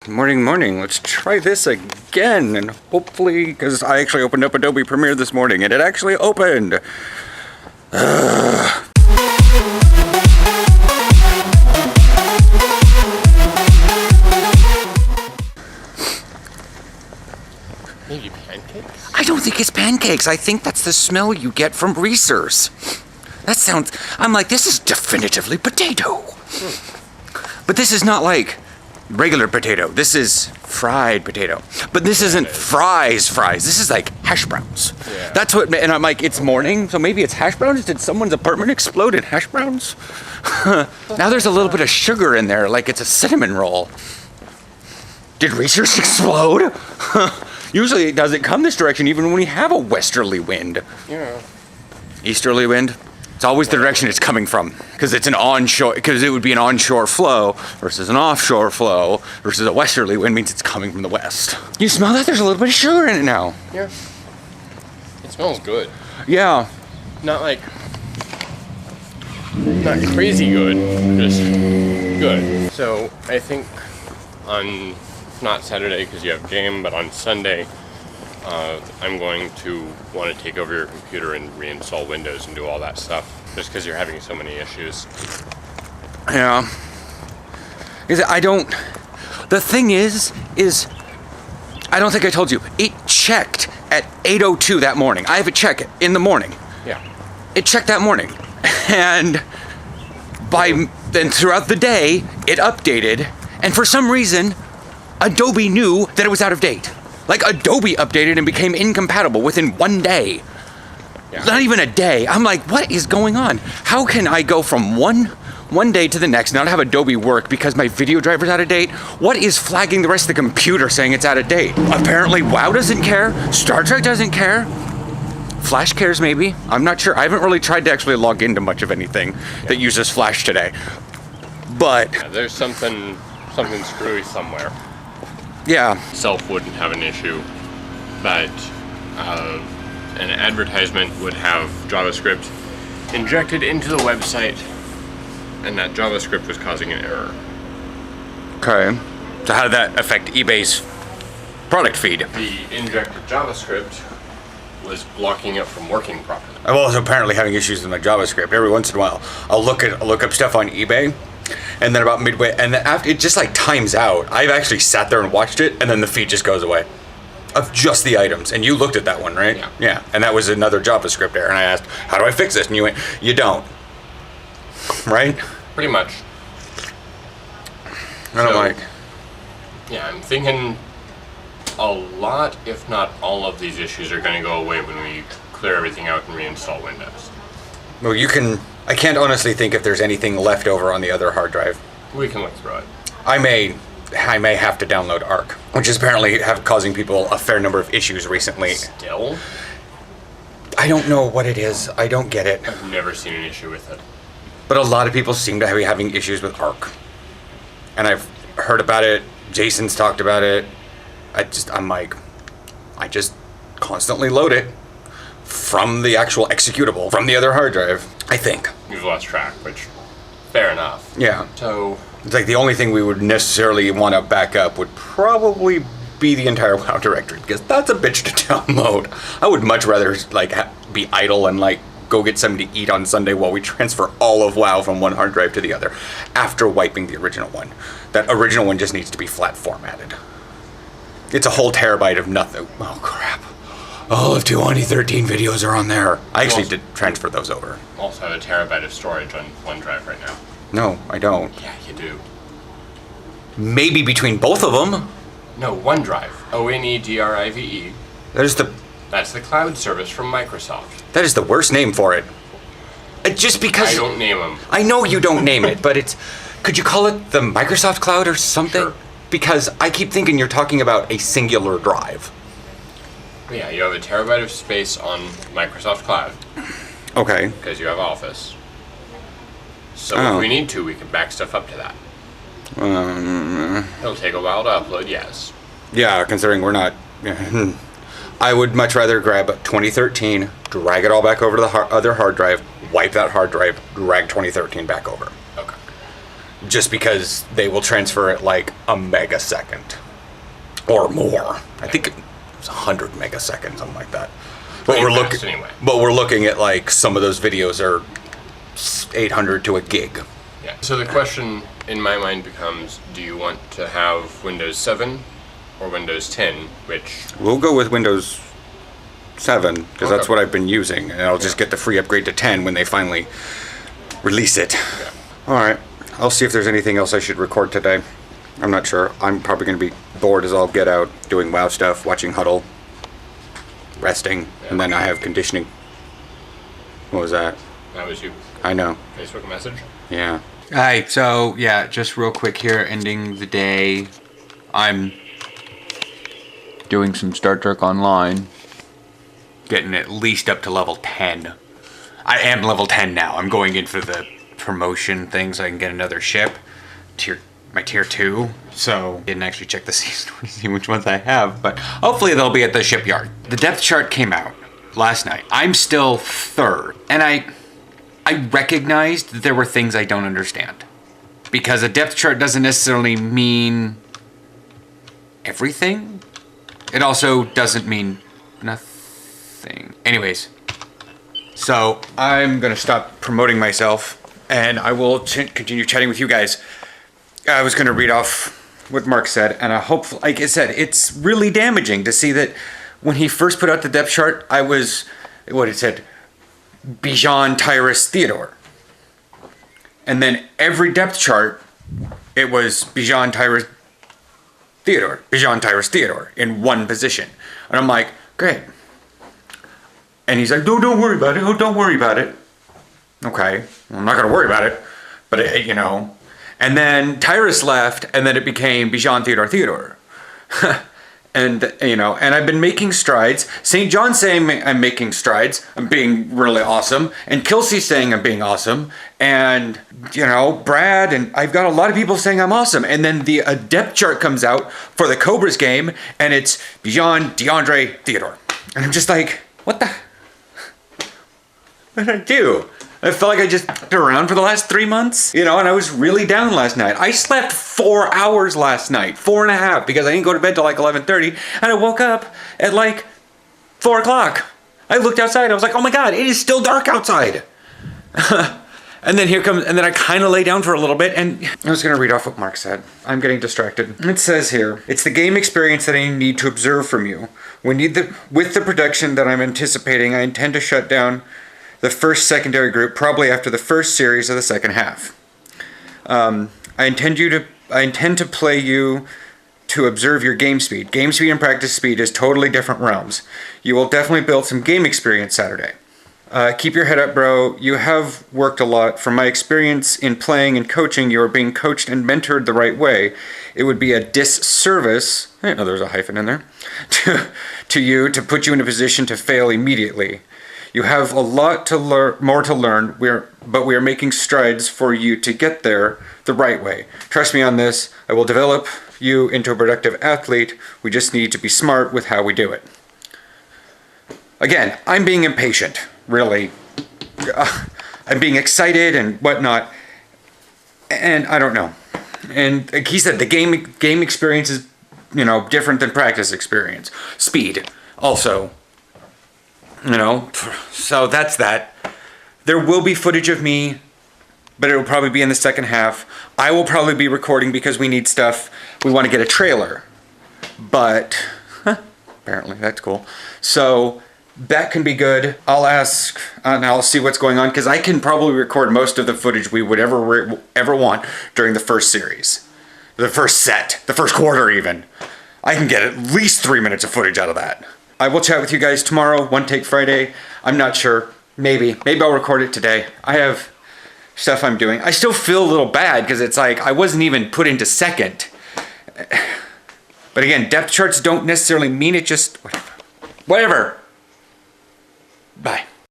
Morning, morning. Let's try this again, and hopefully, because I actually opened up Adobe Premiere this morning, and it actually opened. Maybe pancakes? I don't think it's pancakes. I think that's the smell you get from Reese's. That sounds... I'm like, this is definitively potato. But this is not like regular potato. This is fried potato. But this isn't fries. This is like hash browns. Yeah. That's what... And I'm like, it's morning, so maybe it's hash browns? Did someone's apartment explode in hash browns? Now there's a little bit of sugar in there, like it's a cinnamon roll. Did Reese's explode? Usually it doesn't come this direction even when we have a westerly wind. Yeah. Easterly wind? It's always the direction it's coming from, because it's an onshore, because it would be an onshore flow versus an offshore flow versus a westerly wind means it's coming from the west. You smell that? There's a little bit of sugar in it now. Yeah. It smells good. Yeah. Not crazy good, just good. So I think on, not Saturday because you have game, but on Sunday, I'm going to want to take over your computer and reinstall Windows and do all that stuff, just because you're having so many issues. Yeah. The thing is, I don't think I told you, it checked at 8:02 that morning. I have it check it in the morning. Yeah. It checked that morning. And then throughout the day, it updated, and for some reason, Adobe knew that it was out of date. Like, Adobe updated and became incompatible within one day. Yeah. Not even a day. I'm like, what is going on? How can I go from one day to the next, not have Adobe work because my video driver's out of date? What is flagging the rest of the computer saying it's out of date? Apparently, WoW doesn't care. Star Trek doesn't care. Flash cares, maybe. I'm not sure. I haven't really tried to actually log into much of anything that uses Flash today. But... Yeah, there's something screwy somewhere. Yeah. Itself wouldn't have an issue, but an advertisement would have JavaScript injected into the website, and that JavaScript was causing an error. Okay. So how did that affect eBay's product feed? The injected JavaScript was blocking it from working properly. I'm also apparently having issues with my JavaScript. Every once in a while, I'll look up stuff on eBay, and then about midway, and then after it just like times out. I've actually sat there and watched it, and then the feed just goes away of just the items. And you looked at that one, right? Yeah. Yeah. And that was another JavaScript error. And I asked, "How do I fix this?" And you went, "You don't." Right? Pretty much. And I'm like, yeah, I'm thinking a lot, if not all of these issues are going to go away when we clear everything out and reinstall Windows. well, I can't honestly think if there's anything left over on the other hard drive. We can look through it. I may have to download Arc, which is apparently causing people a fair number of issues recently. Still? I don't know what it is. I don't get it. I've never seen an issue with it. But a lot of people seem to be having issues with Arc. And I've heard about it. Jason's talked about it. I just constantly load it from the actual executable, from the other hard drive, I think. You've lost track, which, fair enough. Yeah. So, It's like the only thing we would necessarily want to back up would probably be the entire WoW directory, because that's a bitch to download. I would much rather be idle and go get something to eat on Sunday while we transfer all of WoW from one hard drive to the other after wiping the original one. That original one just needs to be flat formatted. It's a whole terabyte of nothing. Oh crap. All of 2013 videos are on there. I actually did transfer those over. also have a terabyte of storage on OneDrive right now. No, I don't. Yeah, you do. Maybe between both of them. No, OneDrive. ONEDRIVE. That's That's the cloud service from Microsoft. the worst name for it. Just because... I don't name them. I know you don't name it, but it's... Could you call it the Microsoft Cloud or something? Sure. Because I keep thinking you're talking about a singular drive. Yeah, you have a terabyte of space on Microsoft Cloud. Okay. Because you have Office. So Oh. if we need to, we can back stuff up to that. It'll take a while to upload, yes. Yeah, considering we're not... I would much rather grab 2013, drag it all back over to the other hard drive, wipe that hard drive, drag 2013 back over. Okay. just because they will transfer at like a megasecond or more. I think it's 100 megaseconds, something like that. But we're looking at like some of those videos are 800 to a gig. Yeah. So the question in my mind becomes, do you want to have Windows 7 or Windows 10, which... We'll go with Windows 7, because that's what I've been using, and I'll just get the free upgrade to 10 when they finally release it. Yeah. Alright, I'll see if there's anything else I should record today. I'm not sure. I'm probably going to be bored as all get out, doing WoW stuff, watching Huddle, resting, and then I have conditioning. What was that? That was you. I know. Facebook message? Yeah. Alright, so, yeah, just real quick here, ending the day. I'm doing some Star Trek Online. Getting at least up to level 10. I am level 10 now. I'm going in for the promotion thing so I can get another ship. My tier 2. So, didn't actually check the season to see which ones I have, but hopefully they'll be at the shipyard. The depth chart came out last night. I'm still 3rd. And I recognized that there were things I don't understand. Because a depth chart doesn't necessarily mean everything. It also doesn't mean nothing. Anyways, so I'm gonna stop promoting myself and I will continue chatting with you guys. I was gonna read off what Mark said, and I hope, like I said, it's really damaging to see that when he first put out the depth chart, I was, what it said, Bijan Tyrus Theodore. And then every depth chart, it was Bijan Tyrus Theodore in one position. And I'm like, great. And he's like, no, don't worry about it. Oh, don't worry about it. Okay, well, I'm not going to worry about it. But, And then Tyrus left, and then it became Bijan Theodore. And, and I've been making strides. St. John's saying I'm making strides. I'm being really awesome. And Kelsey's saying I'm being awesome. And, Brad, and I've got a lot of people saying I'm awesome. And then the depth chart comes out for the Cobras game, and it's Bijan DeAndre Theodore. And I'm just like, what the... What did I do? I felt like I just been around for the last 3 months, and I was really down last night. I slept 4 hours last night, 4.5, because I didn't go to bed till like 11:30, and I woke up at like 4 o'clock. I looked outside, I was like, oh my God, it is still dark outside. And then I kind of lay down for a little bit, and I was going to read off what Mark said. I'm getting distracted. It says here, it's the game experience that I need to observe from you. With the production that I'm anticipating, I intend to shut down the first secondary group probably after the first series of the second half. I intend to play you to observe your game speed. Game speed and practice speed is totally different realms. You will definitely build some game experience Saturday. Keep your head up, bro. You have worked a lot. From my experience in playing and coaching, you are being coached and mentored the right way. It would be a disservice, I didn't know there was a hyphen in there, to you to put you in a position to fail immediately. You have a lot to more to learn, but we are making strides for you to get there the right way. Trust me on this. I will develop you into a productive athlete. We just need to be smart with how we do it. Again, I'm being impatient, really. I'm being excited and whatnot, and I don't know. And like he said, the game experience is, different than practice experience. Speed, also. So that's that. There will be footage of me, but it will probably be in the second half. I will probably be recording because we need stuff. We want to get a trailer. But, apparently that's cool. So, that can be good. I'll ask, and I'll see what's going on, because I can probably record most of the footage we would ever want during the first series. The first set. The first quarter, even. I can get at least 3 minutes of footage out of that. I will chat with you guys tomorrow, One Take Friday. I'm not sure. Maybe I'll record it today. I have stuff I'm doing. I still feel a little bad because it's like I wasn't even put into second. But again, depth charts don't necessarily mean it, just whatever. Bye.